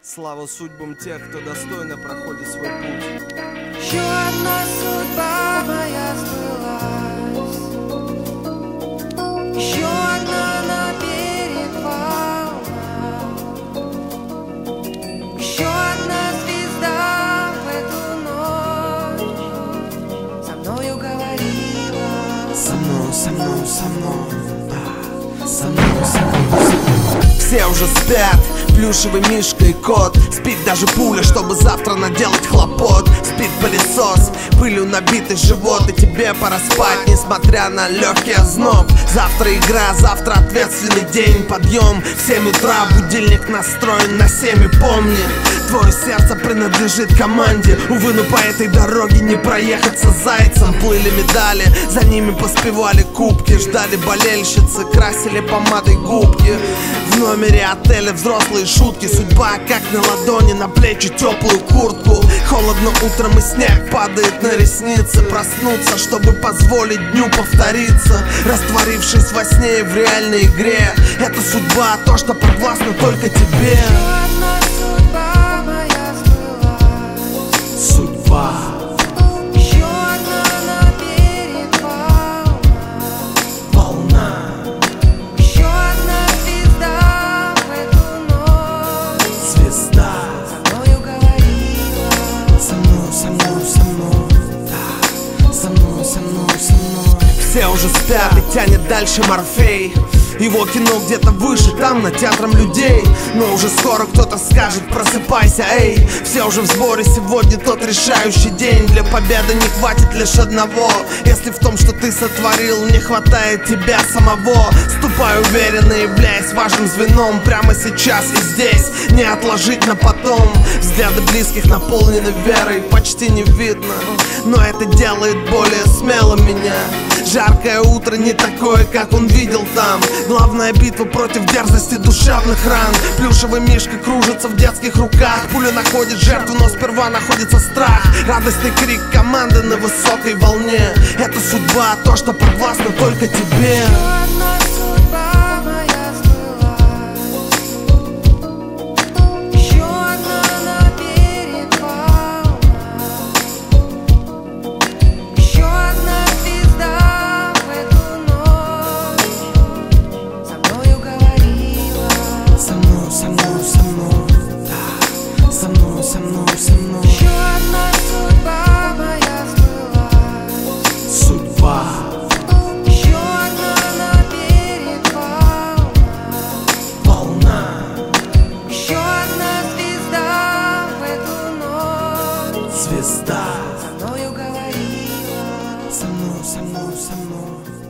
Слава судьбам тех, кто достойно проходит свой путь. Еще одна судьба моя сбылась, еще одна на берег волна, еще одна звезда в эту ночь со мною говорила. Со мной, да, со мной. Все уже спят, плюшевый мишка и кот. Спит даже пуля, чтобы завтра наделать хлопот. Спит пылесос, пылью набитый живот. И тебе пора спать, несмотря на легкий озноб. Завтра игра, завтра ответственный день. Подъем в 7 утра, будильник настроен на 7. И помни, твое сердце принадлежит команде. Увы, но по этой дороге не проехаться зайцем. Плыли медали, за ними поспевали кубки. Ждали болельщицы, красили помадой губки. В номере отеля взрослые шутки. Судьба как на ладони, на плечи теплую куртку. Холодно утром и снег падает на ресницы. Проснуться, чтобы позволить дню повториться, растворившись во сне и в реальной игре. Это судьба, то, что подвластно только тебе. Еще одна судьба моя сбылась, Судьба. еще одна на берег волна, еще одна звезда в эту ночь Звезда. со мною говорила. Со мной, да. Со мной. Все уже спят и тянет дальше Морфей. Его кино где-то выше, там над театром людей. Но уже скоро кто-то скажет: просыпайся, эй. Все уже в сборе, сегодня тот решающий день. Для победы не хватит лишь одного. Если в том, что ты сотворил, не хватает тебя самого. Ступай уверенно, являясь важным звеном. Прямо сейчас и здесь, не отложить на потом. Взгляды близких наполнены верой, почти не видно, но это делает более смелым меня. Жаркое утро не такое, как он видел там. Главная битва против дерзости душевных ран. Плюшевый мишка кружится в детских руках. Пуля находит жертву, но сперва находится страх. Радостный крик команды на высокой волне. Это судьба, то, что подвластно только тебе. Еще одна судьба моя сбылась, еще одна на берег волна, еще одна звезда в эту ночь со мною говорила. Со мной, да. Со мной. Еще одна судьба моя сбылась, Судьба. еще одна на берег Волна. еще одна звезда в эту ночь Звезда. со мною говорила. Со мной.